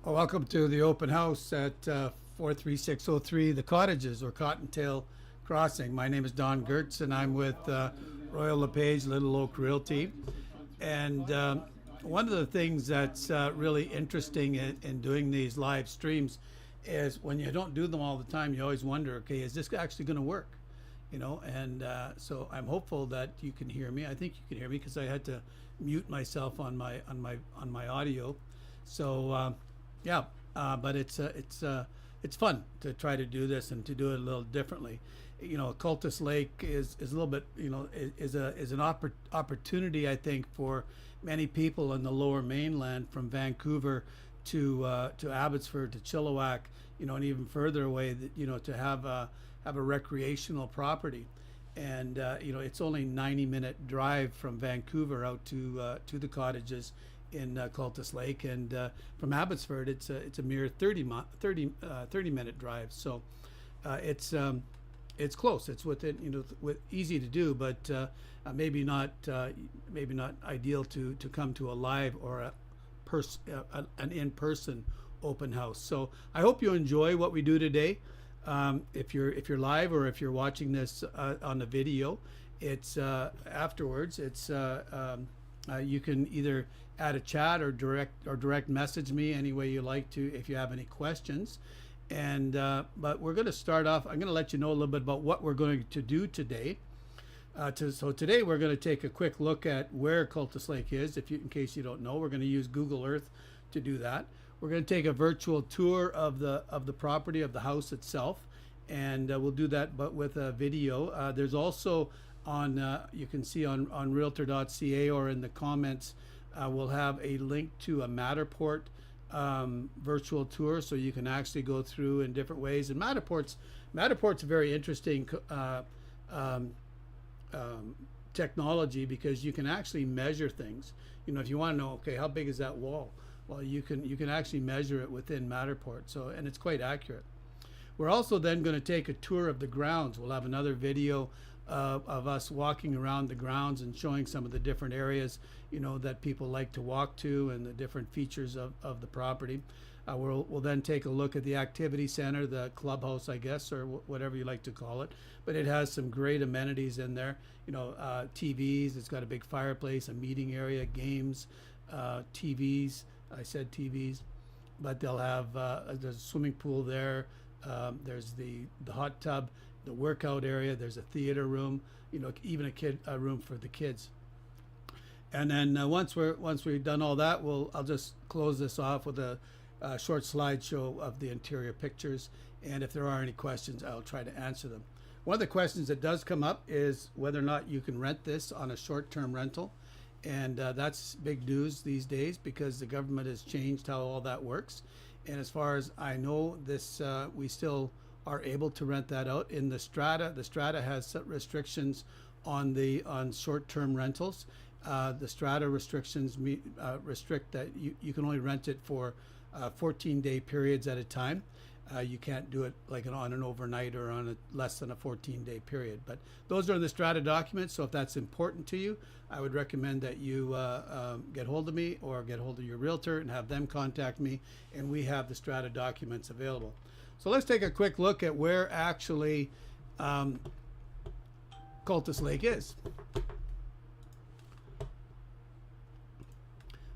Well, welcome to the open house at 43603, the Cottages, or Cottontail Crossing. My name is Don Gertz, and I'm with Royal LePage Little Oak Realty. And one of the things that's really interesting in doing these live streams is when you don't do them all the time, you always wonder, okay, is this actually going to work? You know, and so I'm hopeful that you can hear me. I think you can hear me because I had to mute myself on my audio. So yeah, but it's fun to try to do this and to do it a little differently. You know, Cultus Lake is a little bit, you know, is an opportunity, I think, for many people in the Lower Mainland, from Vancouver to Abbotsford to Chilliwack, you know, and even further away, that, you know, to have a recreational property. And you know, it's only 90-minute drive from Vancouver out to the Cottages in Cultus Lake, and from Abbotsford it's a mere 30-minute drive. So it's close. It's within, you know, easy to do, but maybe not ideal to come to a live or an in-person open house. So I hope you enjoy what we do today. If you're live, or if you're watching this on the video, it's afterwards. It's you can either add a chat or direct message me any way you like to if you have any questions. And but we're going to start off. I'm going to let you know a little bit about what we're going to do today. So today we're going to take a quick look at where Cultus Lake is. In case you don't know, we're going to use Google Earth to do that. We're going to take a virtual tour of the property, of the house itself, and we'll do that, but with a video. There's also on you can see on realtor.ca, or in the comments, we'll have a link to a Matterport virtual tour, so you can actually go through in different ways. And Matterport's a very interesting technology, because you can actually measure things. You know, if you want to know, okay, how big is that wall? Well, you can actually measure it within Matterport. So, and it's quite accurate. We're also then going to take a tour of the grounds. We'll have another video of us walking around the grounds and showing some of the different areas, you know, that people like to walk to, and the different features of the property. We'll then take a look at the activity center, the clubhouse, I guess, or whatever you like to call it. But it has some great amenities in there. You know, TVs. It's got a big fireplace, a meeting area, games, TVs. I said TVs, but they'll have there's a swimming pool there. There's the hot tub, the workout area. There's a theater room. You know, even a room for the kids. And then once we've done all that, I'll just close this off with a short slideshow of the interior pictures. And if there are any questions, I'll try to answer them. One of the questions that does come up is whether or not you can rent this on a short-term rental. And that's big news these days, because the government has changed how all that works. And as far as I know, this we still are able to rent that out in the strata. The strata has set restrictions on short-term rentals. The strata restrictions restrict that you can only rent it for 14-day periods at a time. You can't do it like on an overnight or on a less than a 14-day period. But those are the strata documents. So if that's important to you, I would recommend that you get hold of me, or get hold of your realtor and have them contact me, and we have the strata documents available. So let's take a quick look at where actually Cultus Lake is.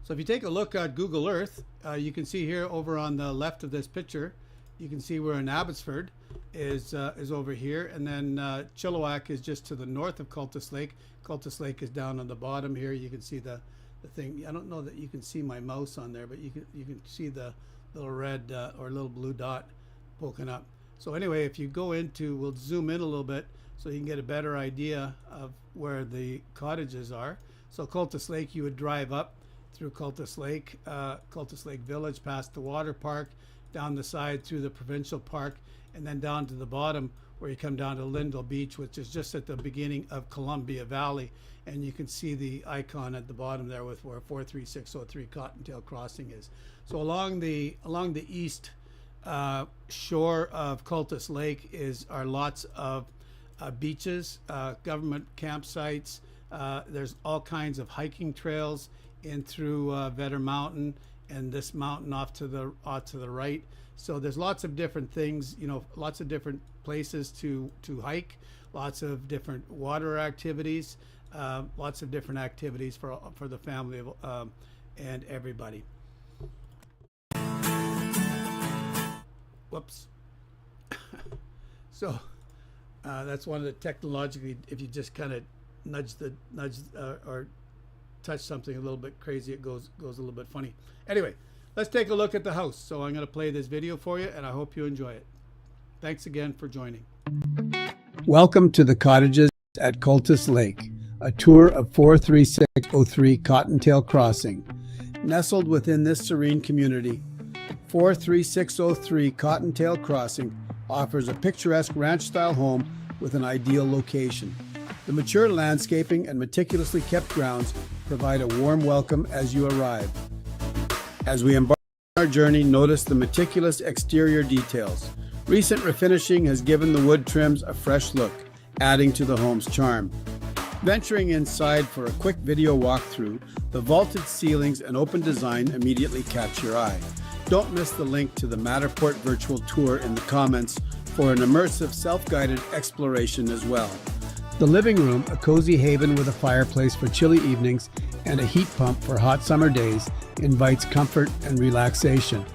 So if you take a look at Google Earth, you can see here over on the left of this picture, you can see we're in Abbotsford is over here, and then Chilliwack is just to the north of Cultus Lake. Cultus Lake is down on the bottom here. You can see the thing. I don't know that you can see my mouse on there, but you can see the little red or little blue dot poking up. So anyway, if you go into, we'll zoom in a little bit so you can get a better idea of where the cottages are. So Cultus Lake, you would drive up through Cultus Lake Village, past the water park, down the side through the provincial park, and then down to the bottom where you come down to Lindell Beach, which is just at the beginning of Columbia Valley. And you can see the icon at the bottom there with where 43603 Cottontail Crossing is. So along the east shore of Cultus Lake are lots of beaches, government campsites. There's all kinds of hiking trails in through Vedder Mountain and this mountain off to the right. So there's lots of different things, lots of different places to hike, lots of different water activities, lots of different activities for the family and everybody. Whoops. So that's one of the technologically, if you just kind of nudge or touch something a little bit crazy, it goes a little bit funny. Anyway, let's take a look at the house. So I'm going to play this video for you, and I hope you enjoy it. Thanks again for joining. Welcome to the Cottages at Cultus Lake, a tour of 43603 Cottontail Crossing. Nestled within this serene community, 43603 Cottontail Crossing offers a picturesque ranch-style home with an ideal location. The mature landscaping and meticulously kept grounds provide a warm welcome as you arrive. As we embark on our journey, notice the meticulous exterior details. Recent refinishing has given the wood trims a fresh look, adding to the home's charm. Venturing inside for a quick video walkthrough, the vaulted ceilings and open design immediately catch your eye. Don't miss the link to the Matterport virtual tour in the comments for an immersive self-guided exploration as well. The living room, a cozy haven with a fireplace for chilly evenings and a heat pump for hot summer days, invites comfort and relaxation.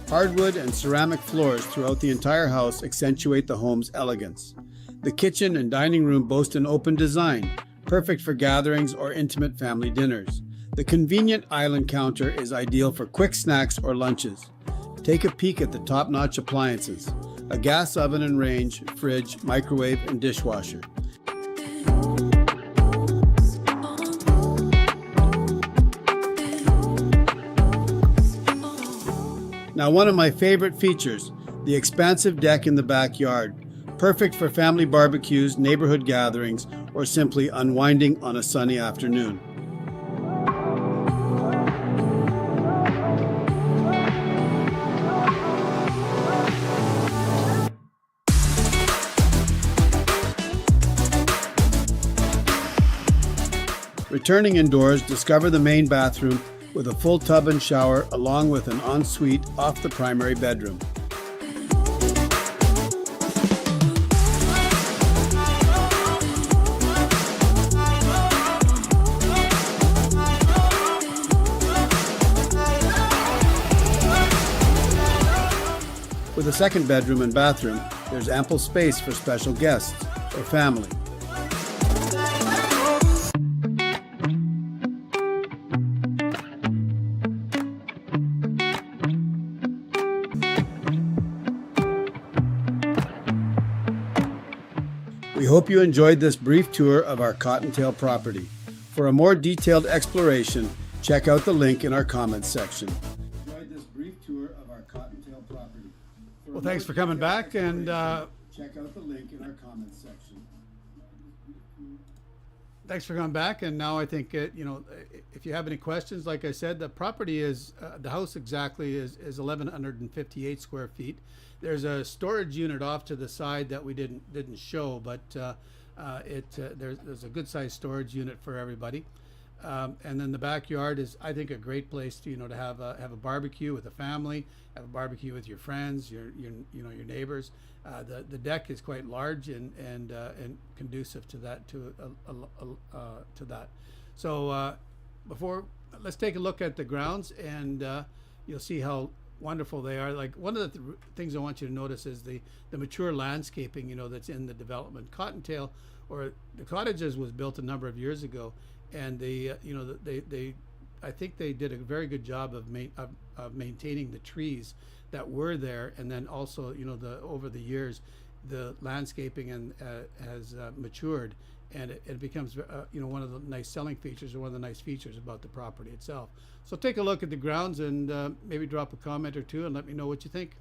Hardwood and ceramic floors throughout the entire house accentuate the home's elegance. The kitchen and dining room boast an open design, perfect for gatherings or intimate family dinners. The convenient island counter is ideal for quick snacks or lunches. Take a peek at the top-notch appliances: a gas oven and range, fridge, microwave, and dishwasher. Now, one of my favorite features, the expansive deck in the backyard, perfect for family barbecues, neighborhood gatherings, or simply unwinding on a sunny afternoon. Returning indoors, discover the main bathroom with a full tub and shower, along with an ensuite off the primary bedroom. With a second bedroom and bathroom, there's ample space for special guests or family. We hope you enjoyed this brief tour of our Cottontail property. For a more detailed exploration, check out the link in our comments section. Enjoyed this brief tour of our Cottontail property. Well, thanks for coming back, and check out the link in our comments section. Thanks for coming back, and now I think if you have any questions, like I said, the property is the house exactly is 1,158 square feet. There's a storage unit off to the side that we didn't show, but there's a good sized storage unit for everybody. And then the backyard is, I think, a great place to to have a barbecue with a family, have a barbecue with your friends, your neighbors. The deck is quite large and conducive to that to that. So let's take a look at the grounds, and you'll see how wonderful they are. Like, one of the things I want you to notice is the mature landscaping that's in the development. Cottontail, or the Cottages, was built a number of years ago, and they I think they did a very good job of maintaining the trees that were there, and then also over the years the landscaping has matured, and it becomes one of the nice selling features, or one of the nice features about the property itself. So take a look at the grounds, and maybe drop a comment or two and let me know what you think.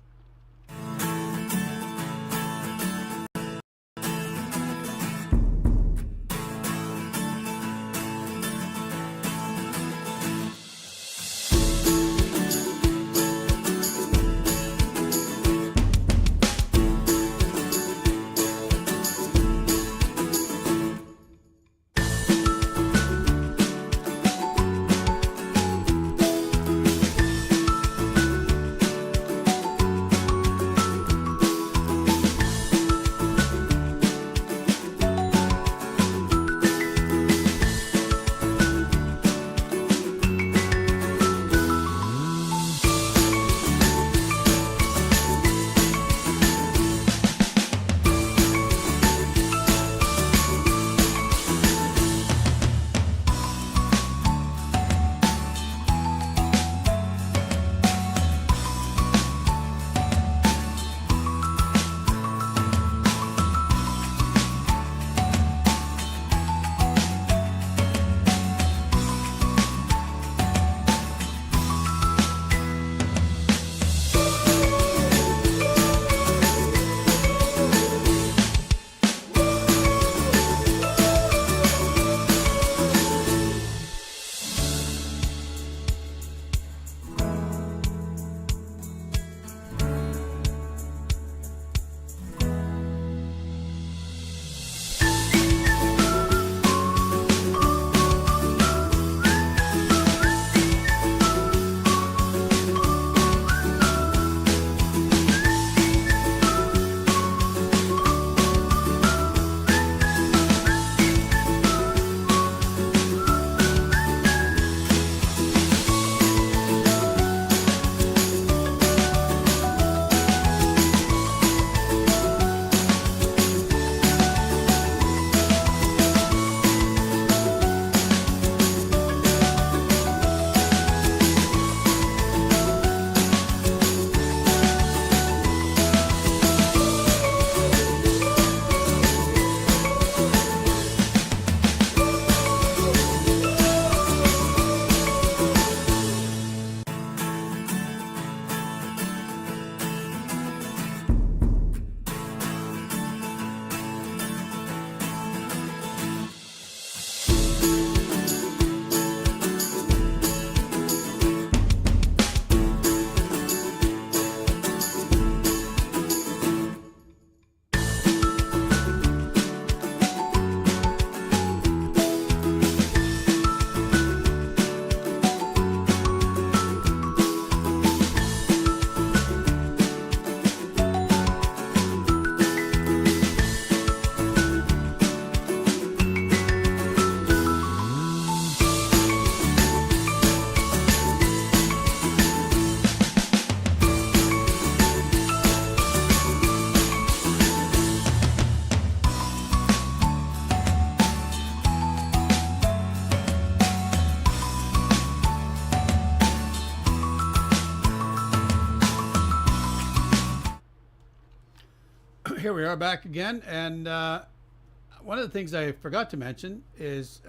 Here we are back again, and one of the things I forgot to mention is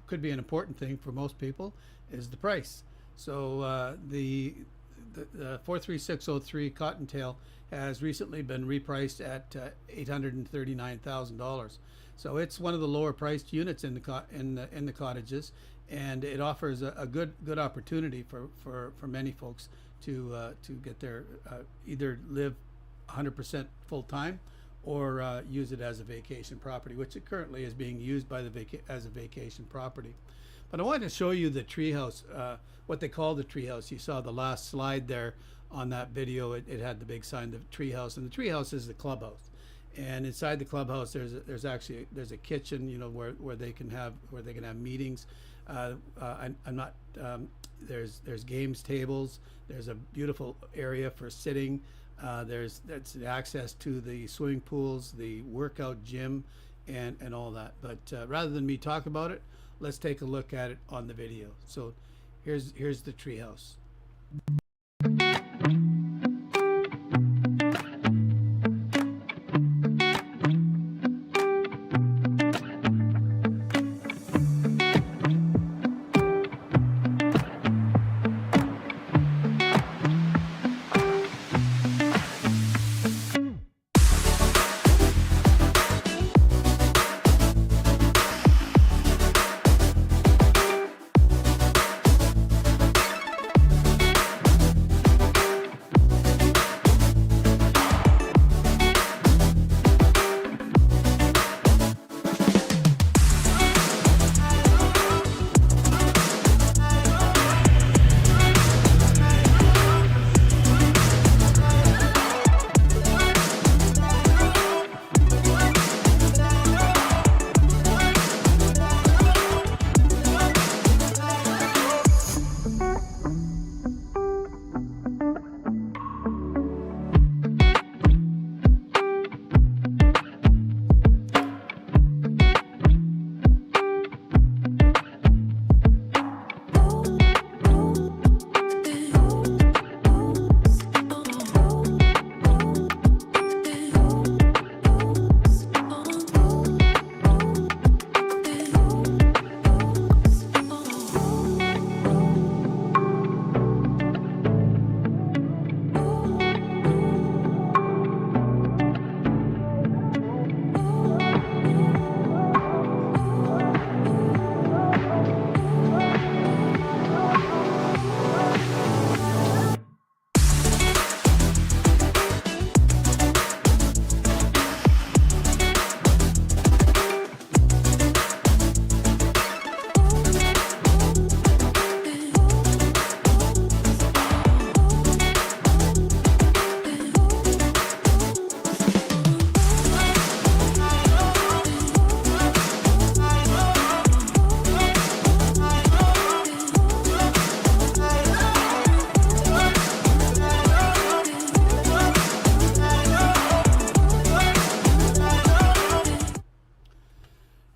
could be an important thing for most people is the price. So the 43603 Cottontail has recently been repriced at $839,000. So it's one of the lower priced units in the cottages, and it offers a good opportunity for many folks to get their either live 100% full time or use it as a vacation property, which it currently is being used by as a vacation property. But I wanted to show you the treehouse, what they call the treehouse. You saw the last slide there on that video. It had the big sign, the treehouse, and the treehouse is the clubhouse. And inside the clubhouse, there's a kitchen, you know, where they can have meetings. There's games tables. There's a beautiful area for sitting. There's access to the swimming pools, the workout gym, and all that. But rather than me talk about it, let's take a look at it on the video. So here's the treehouse.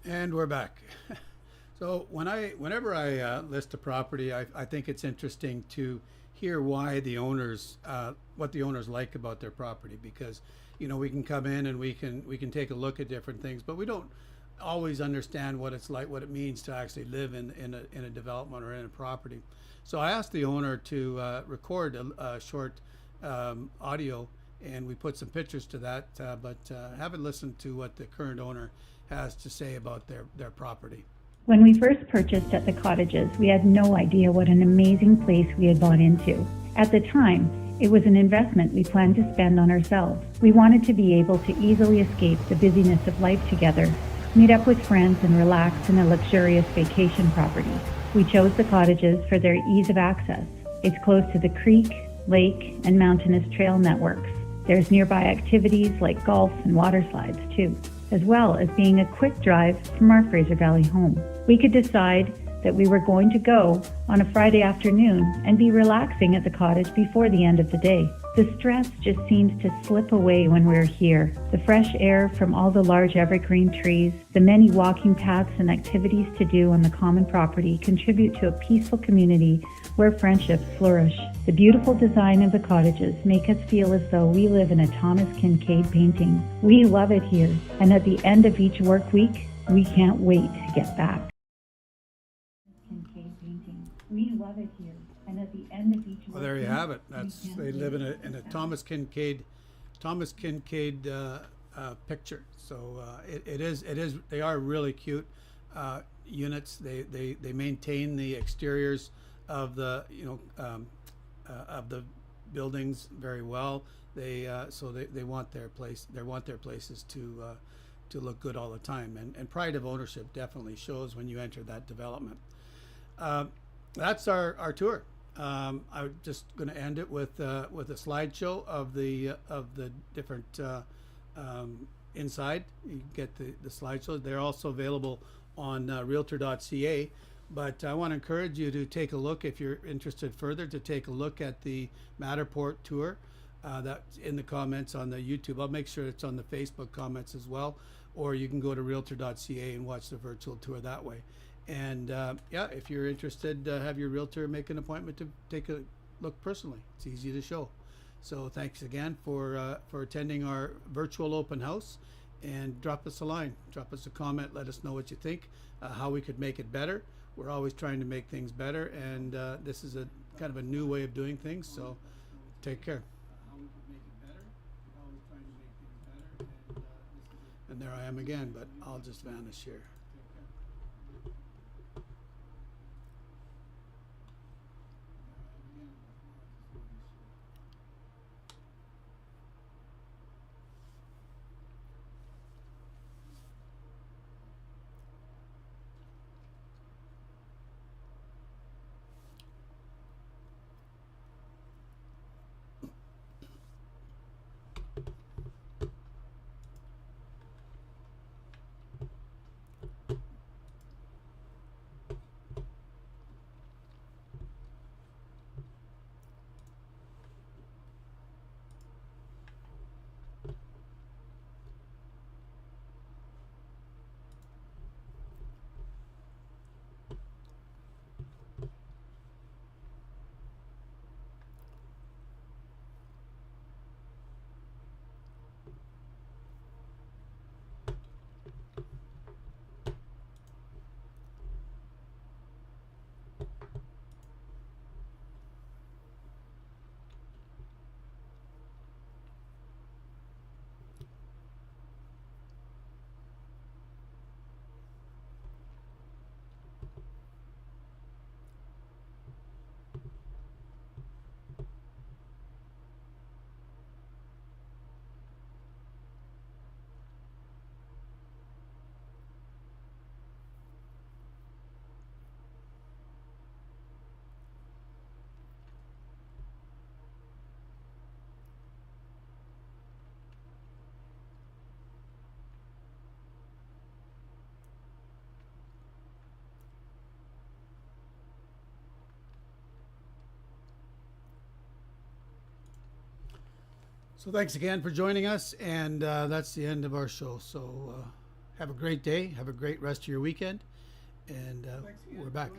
And we're back. So whenever I list a property, I think it's interesting to hear why the owners, what the owners like about their property, because you know we can come in and we can take a look at different things, but we don't always understand what it's like, what it means to actually live in a development or in a property. So I asked the owner to record a short audio, and we put some pictures to that, but have a listen to what the current owner has to say about their property. When we first purchased at the Cottages, we had no idea what an amazing place we had bought into. At the time, it was an investment we planned to spend on ourselves. We wanted to be able to easily escape the busyness of life together, meet up with friends, and relax in a luxurious vacation property. We chose the Cottages for their ease of access. It's close to the creek, lake, and mountainous trail networks. There's nearby activities like golf and water slides too, as well as being a quick drive from our Fraser Valley home. We could decide that we were going to go on a Friday afternoon and be relaxing at the cottage before the end of the day. The stress just seems to slip away when we're here. The fresh air from all the large evergreen trees, the many walking paths and activities to do on the common property contribute to a peaceful community where friendships flourish. The beautiful design of the cottages make us feel as though we live in a Thomas Kincaid painting. We love it here, and at the end of each work week, we can't wait to get back. Kincaid painting. We love it here, and at the end of each Well, there you have it. They live in a Thomas Kincaid picture. So it is they are really cute units. They maintain the exteriors of the of the buildings very well. They want their places to look good all the time, and pride of ownership definitely shows when you enter that development. That's our tour. I'm just going to end it with a slideshow of the different inside. You get the slideshows. They're also available on realtor.ca. But I want to encourage you to take a look, if you're interested further, to take a look at the Matterport tour. That's in the comments on the YouTube. I'll make sure it's on the Facebook comments as well. Or you can go to realtor.ca and watch the virtual tour that way. And yeah, if you're interested, have your realtor make an appointment to take a look personally. It's easy to show. So thanks again for attending our virtual open house, and drop us a line, drop us a comment, let us know what you think, how we could make it better. We're always trying to make things better, and this is a kind of a new way of doing things. So take care. How we could make it better. We're always trying to make things better, and there I am again, but I'll just vanish here. So thanks again for joining us, and that's the end of our show. So have a great day, have a great rest of your weekend, and we're back.